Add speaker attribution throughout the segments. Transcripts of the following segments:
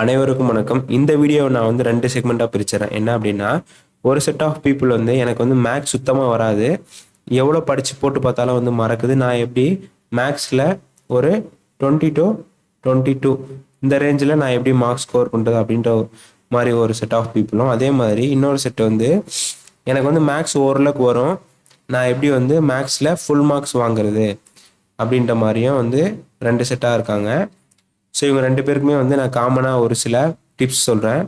Speaker 1: அனைவருக்கும் வணக்கம். இந்த வீடியோவை நான் வந்து 2 செக்மெண்ட்டாக பிரிச்சுறேன். என்ன அப்படின்னா, ஒரு செட் ஆஃப் பீப்புள் வந்து எனக்கு வந்து மேக்ஸ் சுத்தமாக வராது, எவ்வளோ படித்து போட்டு பார்த்தாலும் வந்து மறக்குது, நான் எப்படி மேக்ஸில் ஒரு 20 to 22 இந்த ரேஞ்சில் நான் எப்படி மார்க்ஸ் ஸ்கோர் பண்ணுறது அப்படின்ற மாதிரி ஒரு செட் ஆஃப் பீப்புளும், அதே மாதிரி இன்னொரு செட் வந்து எனக்கு வந்து மேக்ஸ் ஓரளவுக்கு வரும், நான் எப்படி வந்து மேக்ஸில் ஃபுல் மார்க்ஸ் வாங்குறது அப்படின்ற மாதிரியும் வந்து 2 செட்டாக இருக்காங்க. ஸோ இவங்க 2 பேருக்குமே வந்து நான் காமனாக ஒரு சில டிப்ஸ் சொல்கிறேன்.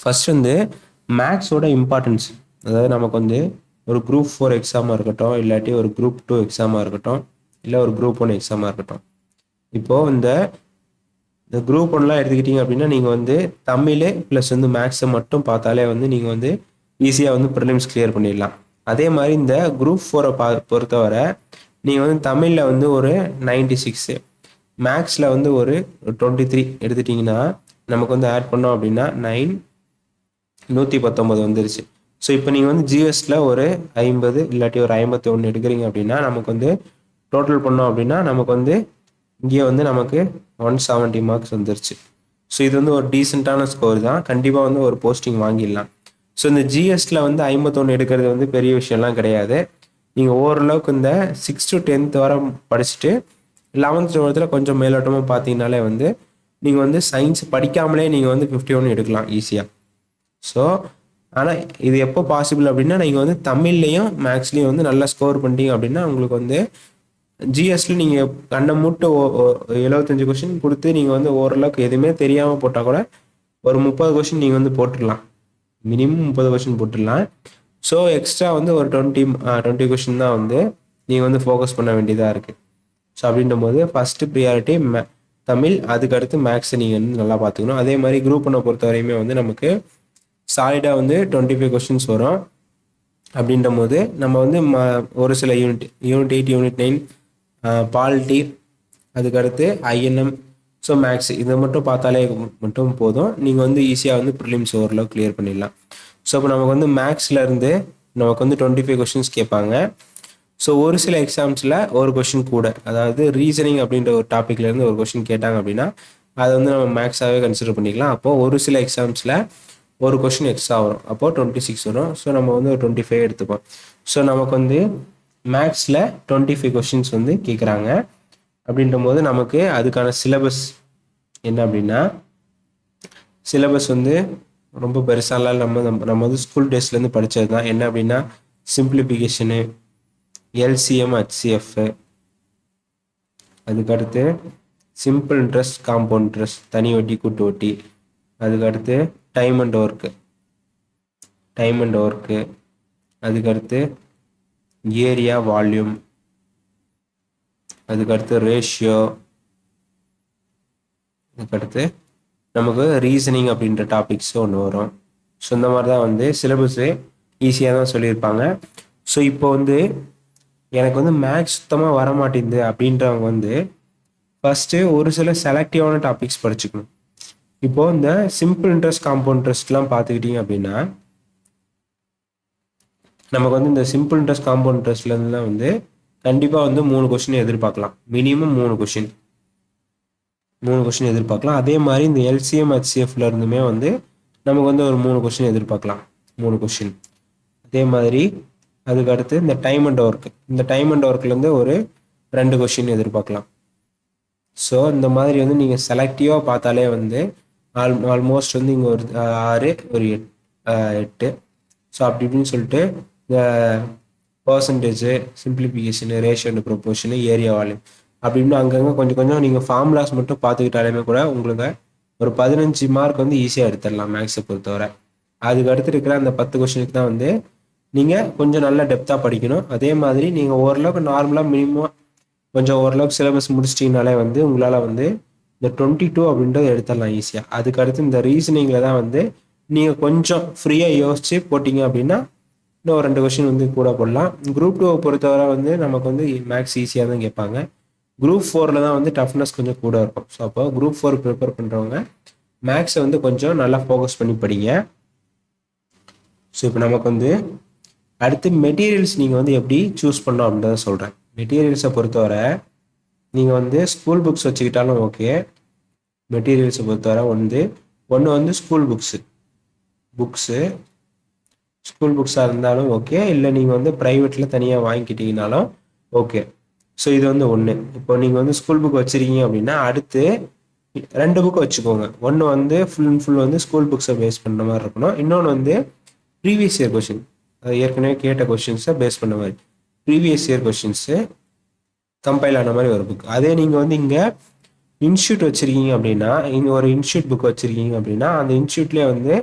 Speaker 1: ஃபர்ஸ்ட் வந்து மேக்ஸோட இம்பார்ட்டன்ஸ், அதாவது நமக்கு வந்து ஒரு குரூப் 4 எக்ஸாமாக இருக்கட்டும், இல்லாட்டி ஒரு குரூப் 2 எக்ஸாமாக இருக்கட்டும், இல்லை ஒரு குரூப் 1 எக்ஸாமாக இருக்கட்டும். இப்போது இந்த குரூப் 1லாம் எடுத்துக்கிட்டிங்க அப்படின்னா நீங்கள் வந்து தமிழ் ப்ளஸ் வந்து மேக்ஸை மட்டும் பார்த்தாலே வந்து நீங்கள் வந்து ஈஸியாக வந்து ப்ரிலிம்ஸ் கிளியர் பண்ணிடலாம். அதே மாதிரி இந்த குரூப் 4 பொறுத்தவரை நீங்கள் வந்து தமிழில் வந்து ஒரு 96, மேக்ஸில் வந்து ஒரு 23 எடுத்துட்டிங்கன்னா நமக்கு வந்து ஆட் பண்ணோம் அப்படின்னா 119 வந்துருச்சு. ஸோ இப்போ நீங்கள் வந்து ஜிஎஸ்டில் ஒரு 50 இல்லாட்டி ஒரு 51 எடுக்கிறீங்க அப்படின்னா நமக்கு வந்து டோட்டல் பண்ணோம் அப்படின்னா நமக்கு வந்து இங்கே வந்து நமக்கு 170 மார்க்ஸ் வந்துருச்சு. ஸோ இது வந்து ஒரு டீசெண்டான ஸ்கோர் தான், கண்டிப்பாக வந்து ஒரு போஸ்டிங் வாங்கிடலாம். ஸோ இந்த ஜிஎஸ்டில் வந்து 51 எடுக்கிறது வந்து பெரிய விஷயம்லாம் கிடையாது. நீங்கள் ஓரளவுக்கு இந்த 6 to 10th வரை படிச்சுட்டு 11th 12th கொஞ்சம் மேலோட்டமாக பார்த்தீங்கனாலே வந்து நீங்கள் வந்து சயின்ஸ் படிக்காமலே நீங்கள் வந்து 51 எடுக்கலாம் ஈஸியாக. ஸோ ஆனால் இது எப்போ பாசிபிள் அப்படின்னா நீங்கள் வந்து தமிழ்லையும் மேக்ஸ்லேயும் வந்து நல்லா ஸ்கோர் பண்ணிட்டீங்க அப்படின்னா உங்களுக்கு வந்து ஜிஎஸ்டில் நீங்கள் கண்ணை மூட்டு 75 கொஷின் கொடுத்து நீங்கள் வந்து ஓரளவுக்கு எதுவுமே தெரியாமல் போட்டால் கூட ஒரு 30 கொஷின் நீங்கள் வந்து போட்டுடலாம், மினிமம் 30 கொஷின் போட்டுடலாம். ஸோ எக்ஸ்ட்ரா வந்து ஒரு 20 கொஷின் தான் வந்து நீங்கள் வந்து ஃபோக்கஸ் பண்ண வேண்டியதாக இருக்குது. ஸோ அப்படின்ற போது ஃபஸ்ட்டு ப்ரியாரிட்டி தமிழ், அதுக்கடுத்து மேக்ஸை நீங்கள் வந்து நல்லா பார்த்துக்கணும். அதே மாதிரி குரூப் 1 பொறுத்த வரையுமே வந்து நமக்கு சாலிடாக வந்து 25 கொஷின்ஸ் வரும். அப்படின்ற போது நம்ம வந்து ஒரு சில யூனிட் 8, யூனிட் 9, பாலிட்டி, அதுக்கடுத்து ஐஎன்எம், ஸோ மேக்ஸ் இதை மட்டும் பார்த்தாலே மட்டும் போதும், நீங்கள் வந்து ஈஸியாக வந்து ப்ரிலிம்ஸ் ஓரளவு கிளியர் பண்ணிடலாம். ஸோ இப்போ நமக்கு வந்து மேக்ஸ்லேருந்து நமக்கு வந்து 25 கொஷின்ஸ் கேட்பாங்க. ஸோ ஒரு சில எக்ஸாம்ஸில் ஒரு கொஷின் கூட, அதாவது ரீசனிங் அப்படின்ற ஒரு டாப்பிக்லேருந்து ஒரு கொஷின் கேட்டாங்க அப்படின்னா அதை வந்து நம்ம மேக்ஸாகவே கன்சிடர் பண்ணிக்கலாம். அப்போது ஒரு சில எக்ஸாம்ஸில் ஒரு கொஷின் எக்ஸ்ட்ரா வரும், அப்போது 26 வரும். ஸோ நம்ம வந்து ஒரு 25 எடுத்துப்போம். ஸோ நமக்கு வந்து மேக்ஸில் 25 கொஷின்ஸ் வந்து கேட்குறாங்க. அப்படின்ற போது நமக்கு அதுக்கான சிலபஸ் என்ன அப்படின்னா, சிலபஸ் வந்து ரொம்ப பெருசாலாம் நம்ம வந்து ஸ்கூல் டேஸ்லேருந்து படித்தது தான். என்ன அப்படின்னா சிம்பிளிஃபிகேஷனு, எல்சிஎம், ஹெச்சிஎஃப், அதுக்கடுத்து சிம்பிள் இன்ட்ரெஸ்ட், காம்பவுண்ட் இன்ட்ரெஸ்ட், தனி வட்டி, கூட்டு வட்டி, அதுக்கடுத்து டைம் அண்ட் ஒர்க்கு, அதுக்கடுத்து ஏரியா, வால்யூம், அதுக்கடுத்து ரேஷியோ, அதுக்கடுத்து நமக்கு ரீசனிங் அப்படின்ற டாபிக்ஸ் ஒன்று வரும். ஸோ இந்த மாதிரி தான் வந்து சிலபஸ்ஸு ஈஸியாக தான் சொல்லியிருப்பாங்க. ஸோ இப்போ வந்து எனக்கு வந்து மேக்ஸ் சுத்தமாக வரமாட்டேங்குது அப்படின்றவங்க வந்து ஃபஸ்ட்டு ஒரு சில செலக்டிவான டாபிக்ஸ் படிச்சுக்கணும். இப்போது இந்த சிம்பிள் இன்ட்ரெஸ்ட், காம்பவுண்ட் இன்ட்ரெஸ்ட்லாம் பார்த்துக்கிட்டிங்க அப்படின்னா நமக்கு வந்து இந்த சிம்பிள் இன்ட்ரெஸ்ட், காம்பவுண்ட் இன்ட்ரெஸ்ட்லேருந்துலாம் வந்து கண்டிப்பாக வந்து 3 கொஷின் எதிர்பார்க்கலாம், மினிமம் 3 கொஷின் எதிர்பார்க்கலாம். அதே மாதிரி இந்த எல்சிஎம், ஹெச்சிஎஃப்ல இருந்துமே வந்து நமக்கு வந்து ஒரு 3 கொஷின் எதிர்பார்க்கலாம், 3 கொஷின். அதே மாதிரி அதுக்கடுத்து இந்த டைம் அண்ட் ஒர்க்லேருந்து ஒரு 2 கொஷின் எதிர்பார்க்கலாம். ஸோ இந்த மாதிரி வந்து நீங்கள் செலக்டிவாக பார்த்தாலே வந்து ஆல்மோஸ்ட் வந்து இங்கே ஒரு 6, ஒரு 8, ஸோ அப்படி இப்படின்னு சொல்லிட்டு இந்த percentage, simplification, ratio and proportion, area, volume அப்படின்னு அங்கங்கே கொஞ்சம் நீங்கள் ஃபார்முலாஸ் மட்டும் பார்த்துக்கிட்டாலுமே கூட உங்களுக்கு ஒரு 15 மார்க் வந்து ஈஸியாக எடுத்துடலாம் மேக்ஸை பொறுத்தவரை. அதுக்கு அடுத்து இருக்கிற அந்த 10 கொஷினுக்கு தான் வந்து நீங்கள் கொஞ்சம் நல்லா டெப்த்தாக படிக்கணும். அதே மாதிரி நீங்கள் ஓரளவுக்கு நார்மலாக மினிமம் கொஞ்சம் ஓரளவுக்கு சிலபஸ் முடிச்சிட்டிங்கனாலே வந்து உங்களால் வந்து இந்த 22 அப்படின்றத எடுத்துடலாம் ஈஸியாக. அதுக்கடுத்து இந்த ரீசனிங்கில் தான் வந்து நீங்கள் கொஞ்சம் ஃப்ரீயாக யோசித்து போட்டிங்க அப்படின்னா இன்னும் 2 கொஷின் வந்து கூட போடலாம். குரூப் 2 பொறுத்தவரை வந்து நமக்கு வந்து மேக்ஸ் ஈஸியாக தான் கேட்பாங்க. குரூப் 4ல் தான் வந்து டஃப்னஸ் கொஞ்சம் கூட இருக்கும். ஸோ அப்போ குரூப் 4 ப்ரிப்பேர் பண்ணுறவங்க மேக்ஸை வந்து கொஞ்சம் நல்லா ஃபோக்கஸ் பண்ணி படிங்க. ஸோ இப்போ நமக்கு வந்து அடுத்து மெட்டீரியல்ஸ் நீங்கள் வந்து எப்படி சூஸ் பண்ணோம் அப்படின்றத சொல்கிறேன். மெட்டீரியல்ஸை பொறுத்தவரை நீங்கள் வந்து ஸ்கூல் புக்ஸ் வச்சுக்கிட்டாலும் ஓகே, மெட்டீரியல்ஸை பொறுத்தவரை ஒன்று வந்து புக்ஸு ஸ்கூல் புக்ஸாக இருந்தாலும் ஓகே, இல்லை நீங்கள் வந்து ப்ரைவேட்டில் தனியாக வாங்கிக்கிட்டீங்கனாலும் ஓகே. ஸோ இது வந்து ஒன்று. இப்போ நீங்கள் வந்து ஸ்கூல் புக் வச்சுருக்கீங்க அப்படின்னா அடுத்து 2 புக்கு வச்சுக்கோங்க. ஒன்று வந்து ஃபுல் அண்ட் ஃபுல் வந்து ஸ்கூல் புக்ஸை பேஸ் பண்ணுற மாதிரி இருக்கணும். இன்னொன்று வந்து ப்ரீவியஸ் இயர் கொஷின், அது ஏற்கனவே கேட்ட கொஷின்ஸை பேஸ் பண்ண மாதிரி ப்ரீவியஸ் இயர் கொஷின்ஸு கம்பைல் ஆன மாதிரி ஒரு புக். அதே நீங்கள் வந்து இங்கே இன்ஸ்டியூட் வச்சுருக்கீங்க அப்படின்னா, இங்கே ஒரு இன்ஸ்டியூட் புக் வச்சுருக்கீங்க அப்படின்னா அந்த இன்ஸ்டியூட்லேயே வந்து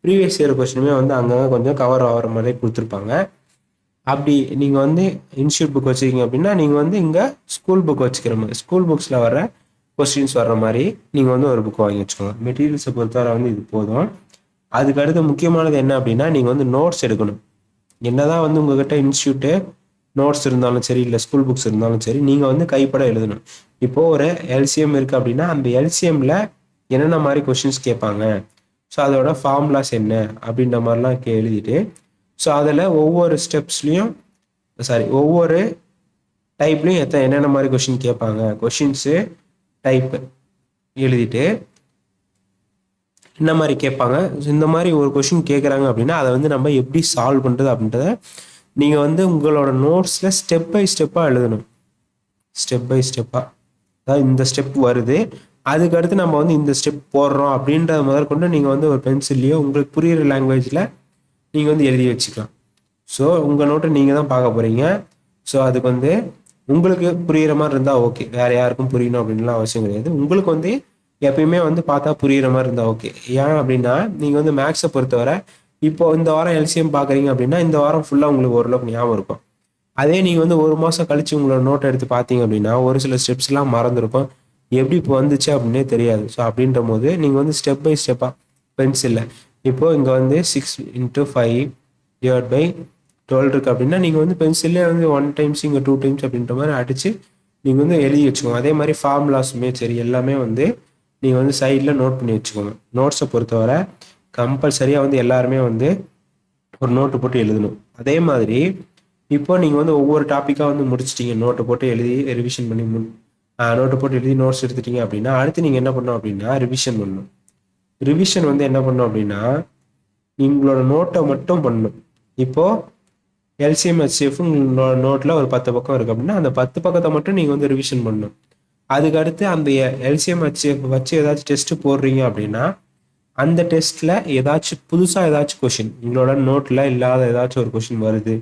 Speaker 1: ப்ரீவியஸ் இயர் கொஸ்டினுமே வந்து அங்கங்கே கொஞ்சம் கவர் ஆகிற மாதிரி கொடுத்துருப்பாங்க. அப்படி நீங்கள் வந்து இன்ஸ்டியூட் புக் வச்சுருக்கீங்க அப்படின்னா நீங்கள் வந்து இங்கே ஸ்கூல் புக் வச்சுக்கிற மாதிரி, ஸ்கூல் புக்ஸில் வர கொஸ்டின்ஸ் வர்ற மாதிரி நீங்கள் வந்து ஒரு புக் வாங்கி வச்சுக்கோங்க. மெட்டீரியல்ஸை பொறுத்தவரை வந்து இது போதும். அதுக்கு அடுத்து முக்கியமானது என்ன அப்படின்னா நீங்கள் வந்து நோட்ஸ் எடுக்கணும். என்னதான் வந்து உங்ககிட்ட இன்ஸ்டியூட்டு நோட்ஸ் இருந்தாலும் சரி, இல்லை ஸ்கூல் புக்ஸ் இருந்தாலும் சரி, நீங்கள் வந்து கைப்பட எழுதணும். இப்போது ஒரு எல்சிஎம் இருக்குது அப்படின்னா அந்த எல்சிஎம்மில் என்னென்ன மாதிரி கொஷின்ஸ் கேட்பாங்க, ஸோ அதோட ஃபார்முலாஸ் என்ன அப்படின்ற மாதிரிலாம் எழுதிட்டு, ஸோ அதில் ஒவ்வொரு ஸ்டெப்ஸ்லையும் ஒவ்வொரு டைப்லையும் என்னென்ன மாதிரி கொஷின் கேட்பாங்க, கொஷின்ஸு டைப் எழுதிட்டு என்ன மாதிரி கேட்பாங்க, இந்த மாதிரி ஒரு கொஷின் கேட்குறாங்க அப்படின்னா அதை வந்து நம்ம எப்படி சால்வ் பண்ணுறது அப்படின்றத நீங்கள் வந்து உங்களோட நோட்ஸில் ஸ்டெப் பை ஸ்டெப்பாக எழுதணும். ஸ்டெப் பை ஸ்டெப்பாக, அதாவது இந்த ஸ்டெப் வருது, அதுக்கடுத்து நம்ம வந்து இந்த ஸ்டெப் போடுறோம் அப்படின்றத முதற்கொண்டு நீங்கள் வந்து ஒரு பென்சில்லையோ உங்களுக்கு புரிகிற லாங்குவேஜில் நீங்கள் வந்து எழுதி வச்சுக்கலாம். ஸோ உங்கள் நோட்டை நீங்கள் தான் பார்க்க போகிறீங்க. ஸோ அதுக்கு வந்து உங்களுக்கு புரிகிற மாதிரி இருந்தால் ஓகே, வேறு யாருக்கும் புரியணும் அப்படின்லாம் அவசியம் கிடையாது. உங்களுக்கு வந்து எப்பயுமே வந்து பார்த்தா புரிகிற மாதிரி இருந்தால் ஓகே. ஏன் அப்படின்னா நீங்கள் வந்து மேக்ஸை பொறுத்தவரை இப்போ இந்த வாரம் எல்சிஎம் பார்க்குறீங்க அப்படின்னா இந்த வாரம் ஃபுல்லாக உங்களுக்கு ஓரளவுக்கு ஞாபகம் இருக்கும். அதே நீங்கள் வந்து ஒரு மாதம் கழித்து உங்களோட நோட்டை எடுத்து பார்த்தீங்க அப்படின்னா ஒரு சில ஸ்டெப்ஸ்லாம் மறந்துருக்கும், எப்படி இப்போ வந்துச்சு அப்படின்னே தெரியாது. ஸோ அப்படின்ற போது நீங்கள் வந்து ஸ்டெப் பை ஸ்டெப்பாக பென்சிலில் இப்போது இங்கே வந்து 6x5/12 இருக்குது அப்படின்னா நீங்கள் வந்து பென்சில்லே வந்து 1 டைம்ஸ் இங்கே 2 டைம்ஸ் அப்படின்ற மாதிரி அடித்து நீங்கள் வந்து எழுதி வச்சுக்கோங்க. அதே மாதிரி ஃபார்முலாஸுமே சரி எல்லாமே வந்து நீங்கள் வந்து சைடில் நோட் பண்ணி வச்சுக்கோங்க. நோட்ஸை பொறுத்தவரை கம்பல்சரியாக வந்து எல்லாருமே வந்து ஒரு நோட்டு போட்டு எழுதணும். அதே மாதிரி இப்போ நீங்கள் வந்து ஒவ்வொரு டாப்பிக்காக வந்து முடிச்சிட்டிங்க, நோட்டை போட்டு எழுதி ரிவிஷன் பண்ணி நோட்டை போட்டு எழுதி நோட்ஸ் எடுத்துட்டீங்க அப்படின்னா அடுத்து நீங்கள் என்ன பண்ணணும் அப்படின்னா ரிவிஷன் பண்ணணும். ரிவிஷன் வந்து என்ன பண்ணணும் அப்படின்னா உங்களோட நோட்டை மட்டும் பண்ணணும். இப்போது எல்சிஎம் ஹெச்எஃப் உங்களோட நோட்டில் ஒரு 10 பக்கம் இருக்குது அப்படின்னா அந்த 10 பக்கத்தை மட்டும் நீங்கள் வந்து ரிவிஷன் பண்ணணும். அதுக்கடுத்து அந்த எல்சிஎம் ஹெச்எஃப் வச்சு ஏதாச்சும் டெஸ்ட்டு போடுறீங்க அப்படின்னா அந்த டெஸ்ட்டில் புதுசாக ஏதாச்சும் கொஷின் உங்களோட நோட்டில் இல்லாத ஏதாச்சும் ஒரு கொஷின் வருது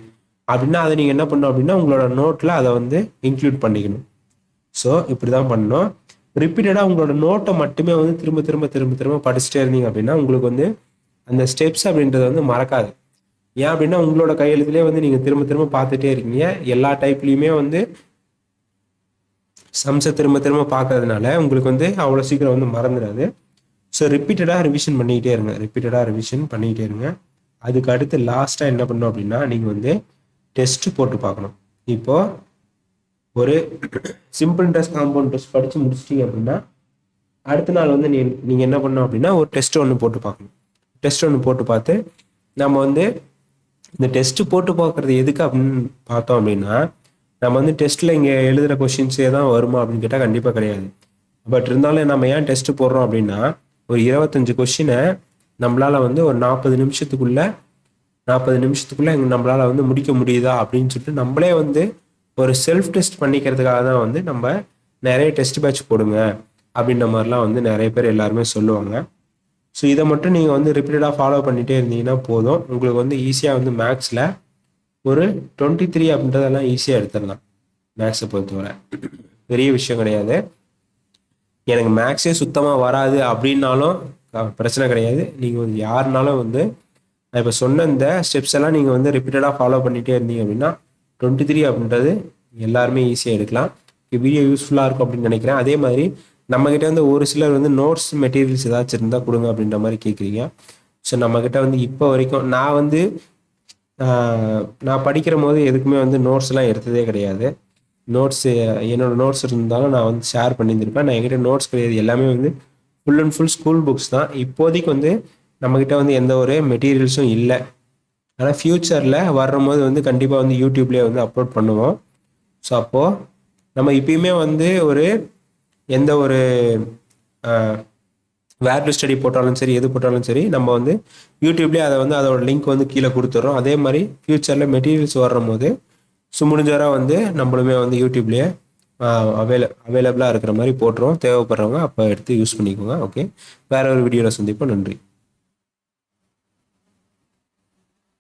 Speaker 1: அப்படின்னா அதை நீங்கள் என்ன பண்ணணும் அப்படின்னா உங்களோட நோட்டில் அதை வந்து இன்க்ளூட் பண்ணிக்கணும். ஸோ இப்படி தான் பண்ணணும். ரிப்பீட்டடாக உங்களோட நோட்டை மட்டுமே வந்து திரும்ப திரும்ப திரும்ப திரும்ப படிச்சுட்டே இருந்தீங்க அப்படின்னா உங்களுக்கு வந்து அந்த ஸ்டெப்ஸ் அப்படின்றத வந்து மறக்காது. ஏன் அப்படின்னா உங்களோட கையெழுத்துலேயே வந்து நீங்கள் திரும்ப திரும்ப பார்த்துட்டே இருக்கீங்க. எல்லா டைப்லேயுமே வந்து சம்ஸை திரும்ப திரும்ப பார்க்கறதுனால உங்களுக்கு வந்து அவ்வளோ சீக்கிரம் வந்து மறந்துடாது. ஸோ ரிப்பீட்டடாக ரிவிஷன் பண்ணிக்கிட்டே இருங்க. அதுக்கு அடுத்து லாஸ்ட்டாக என்ன பண்ணணும் அப்படின்னா நீங்கள் வந்து டெஸ்ட்டு போட்டு பார்க்கணும். இப்போது ஒரு சிம்பிள் டெஸ்ட், காம்பவுண்ட் டெஸ்ட் படித்து முடிச்சிட்டிங்க அப்படின்னா அடுத்த நாள் வந்து நீங்கள் என்ன பண்ணணும் அப்படின்னா ஒரு டெஸ்ட் ஒன்று போட்டு பார்க்கணும். டெஸ்ட் ஒன்று போட்டு பார்த்து நம்ம வந்து இந்த டெஸ்ட்டு போட்டு பார்க்குறது எதுக்கு அப்படின்னு பார்த்தோம் அப்படின்னா நம்ம வந்து டெஸ்ட்டில் இங்கே எழுதுகிற கொஷின்ஸே தான் வருமா அப்படின்னு கேட்டால் கண்டிப்பாக கிடையாது. பட் இருந்தாலும் நம்ம ஏன் டெஸ்ட்டு போடுறோம் அப்படின்னா ஒரு 25 கொஷினை நம்மளால் வந்து ஒரு 40 நிமிஷத்துக்குள்ளே நம்மளால் வந்து முடிக்க முடியுதா அப்படின்னு சொல்லிட்டு நம்மளே வந்து ஒரு செல்ஃப் டெஸ்ட் பண்ணிக்கிறதுக்காக தான் வந்து நம்ம நிறைய டெஸ்ட் பேட்ச் போடுங்க அப்படின்ற மாதிரிலாம் வந்து நிறைய பேர் எல்லாருமே சொல்லுவாங்க. ஸோ இதை மட்டும் நீங்கள் வந்து ரிப்பீட்டடாக ஃபாலோ பண்ணிகிட்டே இருந்தீங்கன்னா போதும், உங்களுக்கு வந்து ஈஸியாக வந்து மேக்ஸில் ஒரு 23 அப்படின்றதெல்லாம் ஈஸியாக எடுத்துடலாம். மேக்ஸை பொறுத்தவரை பெரிய விஷயம் கிடையாது. எனக்கு மேக்ஸே சுத்தமாக வராது அப்படின்னாலும் பிரச்சனை கிடையாது. நீங்கள் வந்து யாருனாலும் வந்து நான் இப்போ சொன்ன இந்த ஸ்டெப்ஸ் எல்லாம் நீங்கள் வந்து ரிப்பீட்டடாக ஃபாலோ பண்ணிகிட்டே இருந்தீங்க அப்படின்னா 23 அப்படின்றது எல்லாருமே ஈஸியாக எடுக்கலாம். வீடியோ யூஸ்ஃபுல்லாக இருக்கும் அப்படின்னு நினைக்கிறேன். அதே மாதிரி நம்மக்கிட்ட வந்து ஒரு சிலர் வந்து நோட்ஸ் மெட்டீரியல்ஸ் ஏதாச்சும் இருந்தால் கொடுங்க அப்படின்ற மாதிரி கேட்குறீங்க. ஸோ நம்மக்கிட்ட வந்து இப்போ வரைக்கும் நான் படிக்கிற போது எதுக்குமே வந்து நோட்ஸ்லாம் எடுத்ததே கிடையாது. என்னோட நோட்ஸ் இருந்தாலும் நான் வந்து ஷேர் பண்ணியிருந்திருப்பேன். நான் என்கிட்ட நோட்ஸ் கிடையாது, எல்லாமே வந்து full and full school books தான். இப்போதைக்கு வந்து நம்மக்கிட்ட வந்து எந்த ஒரு மெட்டீரியல்ஸும் இல்லை. ஆனால் ஃப்யூச்சரில் வரும்போது வந்து கண்டிப்பாக வந்து யூடியூப்லேயே வந்து அப்லோட் பண்ணுவோம். ஸோ அப்போது நம்ம இப்பயுமே வந்து எந்த ஒரு வேர் டு ஸ்டடி போட்டாலும் சரி, எது போட்டாலும் சரி, நம்ம வந்து யூடியூப்லேயே அதை வந்து அதோட லிங்க் வந்து கீழே கொடுத்துட்றோம். அதே மாதிரி ஃப்யூச்சரில் மெட்டீரியல்ஸ் வரும் போது முடிஞ்ச வரை வந்து நம்மளுமே வந்து யூடியூப்லேயே அவைலபிளாக இருக்கிற மாதிரி போட்டுருவோம். தேவைப்படுறவங்க அப்போ எடுத்து யூஸ் பண்ணிக்கோங்க. ஓகே, வேற ஒரு வீடியோவில் சந்திப்போம். நன்றி.